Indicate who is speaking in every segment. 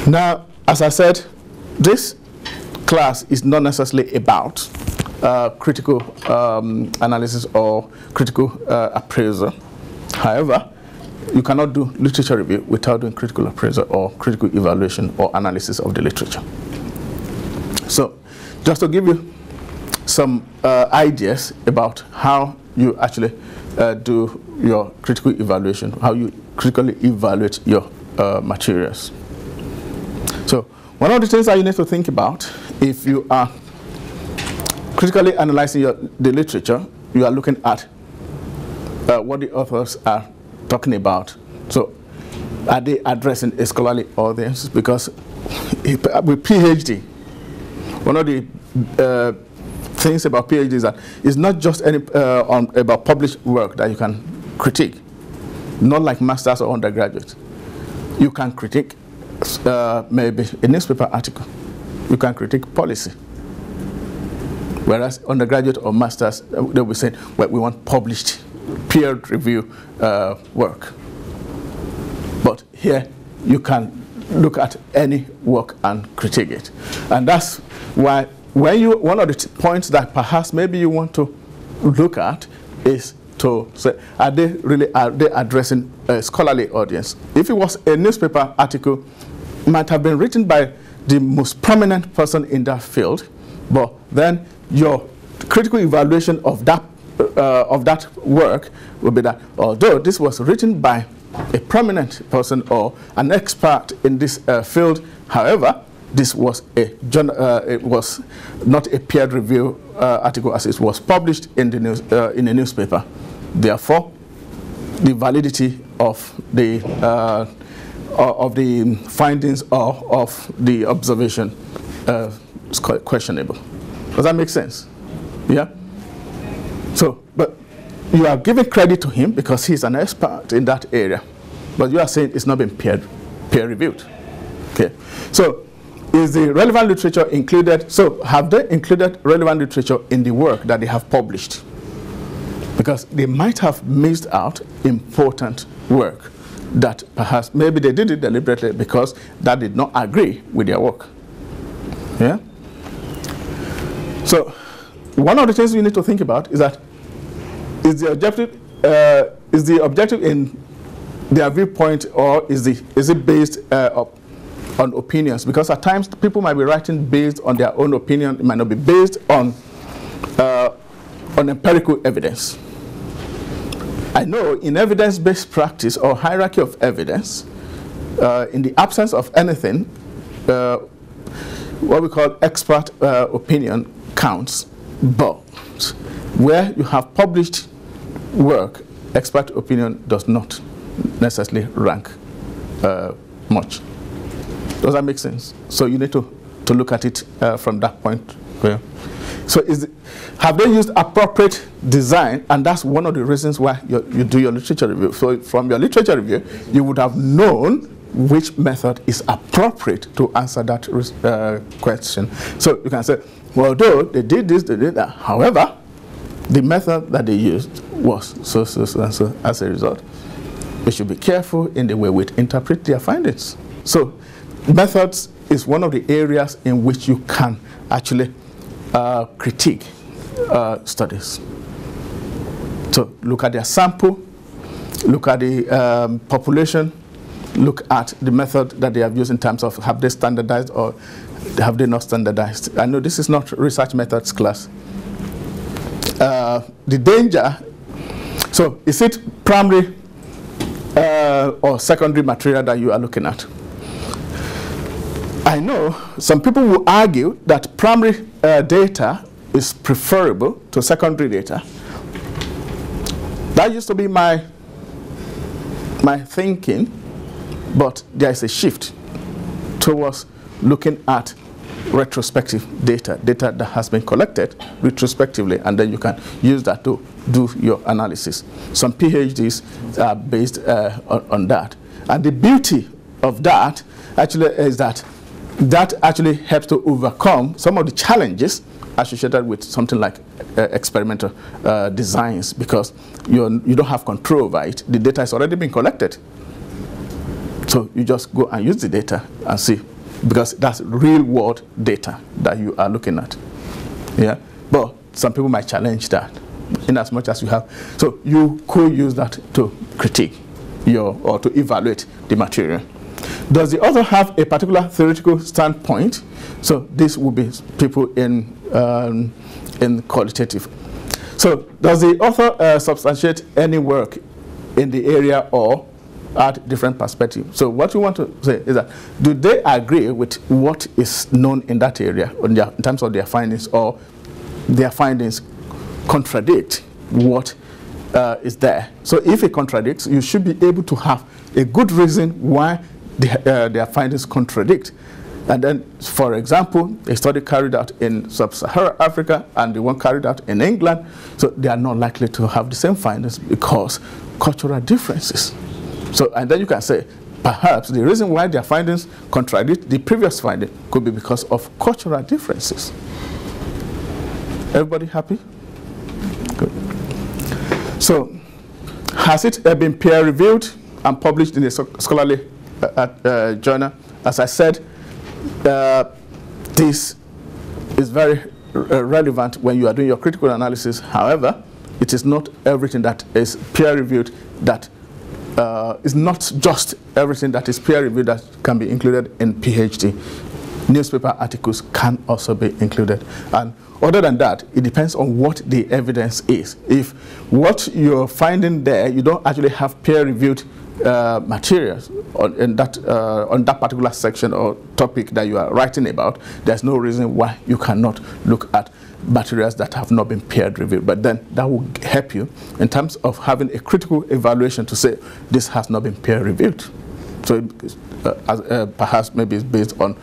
Speaker 1: Now, as I said, this class is not necessarily about critical analysis or critical appraisal. However, you cannot do literature review without doing critical appraisal or critical evaluation or analysis of the literature. So, just to give you some ideas about how you actually do your critical evaluation, how you critically evaluate your materials. So, one of the things that you need to think about if you are critically analyzing the literature, you are looking at what the authors are talking about. So, are they addressing a scholarly audience? Because with PhD, one of the things about PhD is that it's not just about published work that you can critique, not like masters or undergraduates. You can critique maybe a newspaper article. You can critique policy. Whereas undergraduate or masters, they'll be saying, well, we want published peer review work. But here, you can look at any work and critique it. And that's why one of the points that perhaps maybe you want to look at is to say, are they addressing a scholarly audience? If it was a newspaper article, it might have been written by the most prominent person in that field, but then your critical evaluation of that work will be that although this was written by a prominent person or an expert in this field, however, this was it was not a peer review article as it was published in the in a newspaper. Therefore, the validity of the findings of the observation is quite questionable. Does that make sense? Yeah? So, but you are giving credit to him because he's an expert in that area. But you are saying it's not been peer reviewed. Okay. So, is the relevant literature included? So, have they included relevant literature in the work that they have published? Because they might have missed out important work that perhaps maybe they did it deliberately because that did not agree with their work. Yeah? So, one of the things you need to think about is that is the objective in their viewpoint, or is it based on opinions? Because at times people might be writing based on their own opinion. It might not be based on empirical evidence. I know in evidence-based practice or hierarchy of evidence, in the absence of anything, what we call expert opinion counts. But where you have published work, expert opinion does not necessarily rank much. Does that make sense? So you need to look at it from that point. Yeah. So have they used appropriate design? And that's one of the reasons why you do your literature review. So from your literature review, you would have known which method is appropriate to answer that question. So you can say, well, although they did this, they did that. However, the method that they used was so, and so. As a result, we should be careful in the way we interpret their findings. So methods is one of the areas in which you can actually critique studies. So look at their sample, look at the population, look at the method that they have used in terms of have they standardized or have they not standardized. I know this is not research methods class. The danger, so is it primary or secondary material that you are looking at? I know some people will argue that primary data is preferable to secondary data. That used to be my thinking, but there is a shift towards looking at retrospective data that has been collected retrospectively, and then you can use that to do your analysis. Some PhDs are based on that. And the beauty of that actually is that actually helps to overcome some of the challenges associated with something like experimental designs, because you don't have control over it. The data has already been collected. So you just go and use the data and see because that's real world data that you are looking at. Yeah, but some people might challenge that in as much as you have. So you could use that to critique or to evaluate the material. Does the author have a particular theoretical standpoint? So this would be people in qualitative. So does the author substantiate any work in the area or add different perspectives? So what you want to say is that, do they agree with what is known in that area in terms of their findings, or their findings contradict what is there? So if it contradicts, you should be able to have a good reason why their findings contradict. And then, for example, a study carried out in sub-Saharan Africa and the one carried out in England, so they are not likely to have the same findings because cultural differences. So, and then you can say, perhaps the reason why their findings contradict the previous finding could be because of cultural differences. Everybody happy? Good. So, has it been peer-reviewed and published in a scholarly journal? As I said, this is very relevant when you are doing your critical analysis. However, it is not everything that is peer-reviewed that is not just everything that is peer-reviewed that can be included in PhD. Newspaper articles can also be included. And other than that, it depends on what the evidence is. If what you're finding there, you don't actually have peer-reviewed materials on that particular section or topic that you are writing about, there's no reason why you cannot look at materials that have not been peer-reviewed. But then that will help you in terms of having a critical evaluation to say this has not been peer-reviewed. So perhaps maybe it's based on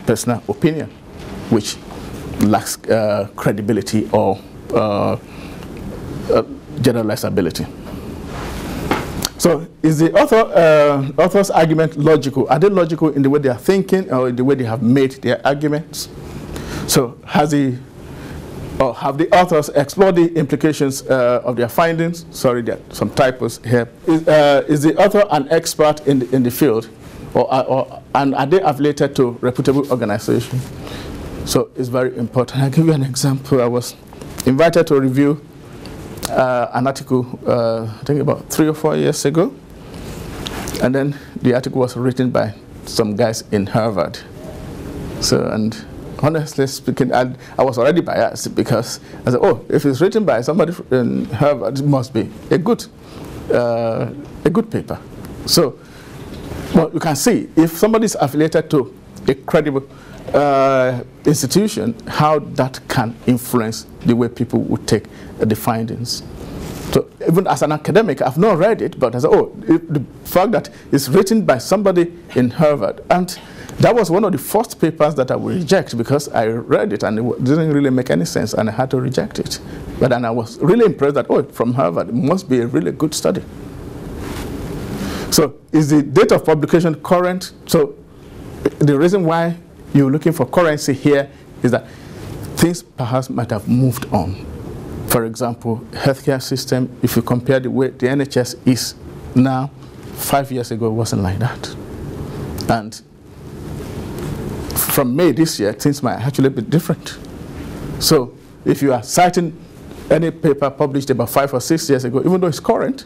Speaker 1: personal opinion, which lacks credibility or generalizability. So is the author's argument logical? Are they logical in the way they are thinking or in the way they have made their arguments? So have the authors explored the implications of their findings? Sorry, there are some typos here. Is the author an expert in the field, and are they affiliated to reputable organizations? So it's very important. I'll give you an example. I was invited to review an article, I think about 3 or 4 years ago, and then the article was written by some guys in Harvard. So, and honestly speaking, I was already biased because I said, oh, if it's written by somebody in Harvard, it must be a good paper. So, well, you can see if somebody is affiliated to a credible institution, how that can influence the way people would take the findings. So even as an academic, I've not read it, but I said, oh, the fact that it's written by somebody in Harvard, and that was one of the first papers that I would reject because I read it and it didn't really make any sense and I had to reject it. But then I was really impressed that, oh, from Harvard, it must be a really good study. So is the date of publication current? So the reason why you're looking for currency here is that things perhaps might have moved on. For example, healthcare system, if you compare the way the NHS is now, 5 years ago it wasn't like that. And from May this year, things might actually be different. So if you are citing any paper published about 5 or 6 years ago, even though it's current,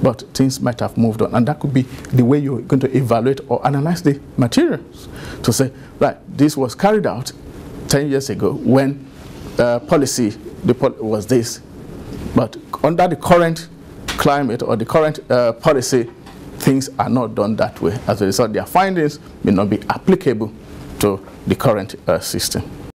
Speaker 1: but things might have moved on. And that could be the way you're going to evaluate or analyze the materials. To say, right, this was carried out 10 years ago when policy was this. But under the current climate or the current policy, things are not done that way. As a result, their findings may not be applicable to the current system.